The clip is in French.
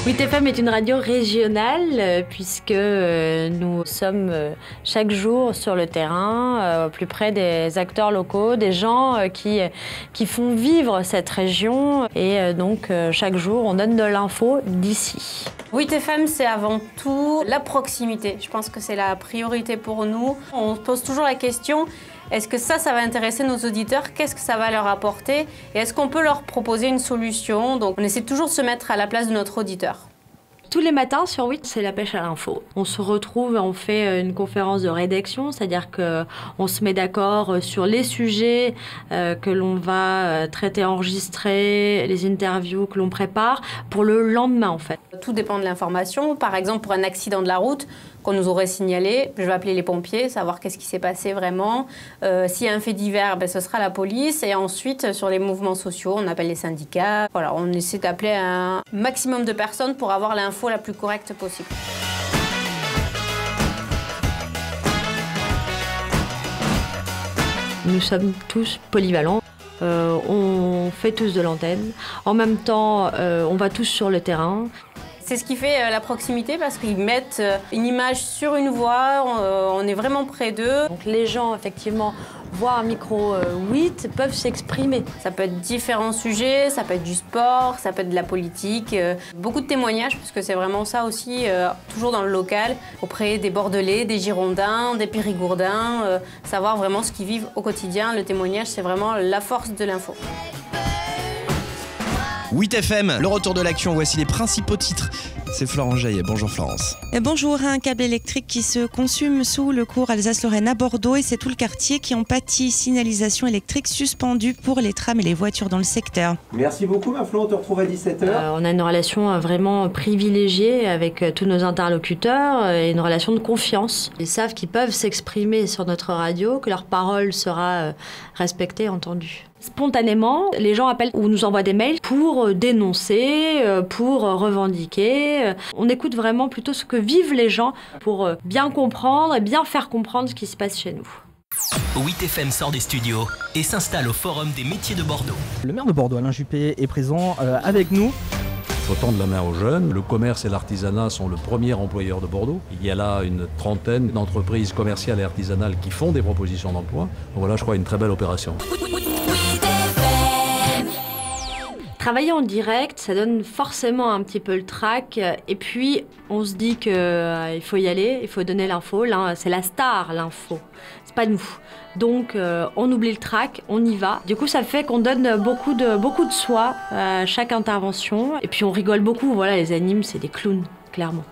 8FM est une radio régionale puisque nous sommes chaque jour sur le terrain, au plus près des acteurs locaux, des gens qui font vivre cette région et donc chaque jour on donne de l'info d'ici. 8FM, c'est avant tout la proximité. Je pense que c'est la priorité pour nous. On se pose toujours la question, est-ce que ça va intéresser nos auditeurs? Qu'est-ce que ça va leur apporter? Et est-ce qu'on peut leur proposer une solution? Donc on essaie toujours de se mettre à la place de notre auditeur. Tous les matins sur 8, c'est la pêche à l'info. On se retrouve, on fait une conférence de rédaction, c'est-à-dire qu'on se met d'accord sur les sujets que l'on va traiter, enregistrer, les interviews que l'on prépare pour le lendemain en fait. Tout dépend de l'information. Par exemple, pour un accident de la route qu'on nous aurait signalé, je vais appeler les pompiers, savoir qu'est-ce qui s'est passé vraiment. S'il y a un fait divers, ce sera la police. Et ensuite, sur les mouvements sociaux, on appelle les syndicats. Voilà, on essaie d'appeler un maximum de personnes pour avoir l'info la plus correcte possible. Nous sommes tous polyvalents. On fait tous de l'antenne. En même temps, on va tous sur le terrain. C'est ce qui fait la proximité parce qu'ils mettent une image sur une voix, on est vraiment près d'eux. Donc les gens, effectivement, voient un micro 8, peuvent s'exprimer. Ça peut être différents sujets, ça peut être du sport, ça peut être de la politique, beaucoup de témoignages parce que c'est vraiment ça aussi, toujours dans le local, auprès des Bordelais, des Girondins, des Périgourdins, savoir vraiment ce qu'ils vivent au quotidien. Le témoignage, c'est vraiment la force de l'info. 8FM, le retour de l'action, voici les principaux titres. C'est Florence Jaillet. Bonjour Florence. Bonjour, un câble électrique qui se consume sous le cours Alsace-Lorraine à Bordeaux et c'est tout le quartier qui en pâtit. Signalisation électrique suspendue pour les trams et les voitures dans le secteur. Merci beaucoup ma Flo, on te retrouve à 17h. On a une relation vraiment privilégiée avec tous nos interlocuteurs et une relation de confiance. Ils savent qu'ils peuvent s'exprimer sur notre radio, que leur parole sera respectée, entendue. Spontanément, les gens appellent ou nous envoient des mails pour dénoncer, pour revendiquer. On écoute vraiment plutôt ce que vivent les gens pour bien comprendre et bien faire comprendre ce qui se passe chez nous. 8FM sort des studios et s'installe au Forum des métiers de Bordeaux. Le maire de Bordeaux, Alain Juppé, est présent avec nous. Il faut tendre la main aux jeunes. Le commerce et l'artisanat sont le premier employeur de Bordeaux. Il y a là une trentaine d'entreprises commerciales et artisanales qui font des propositions d'emploi. Voilà, je crois, une très belle opération. Travailler en direct, ça donne forcément un petit peu le trac. Et puis, on se dit qu'il faut y aller, il faut donner l'info. C'est la star, l'info. C'est pas nous. Donc, on oublie le trac, on y va. Du coup, ça fait qu'on donne beaucoup de soi à chaque intervention. Et puis, on rigole beaucoup. Voilà, les animes, c'est des clowns, clairement.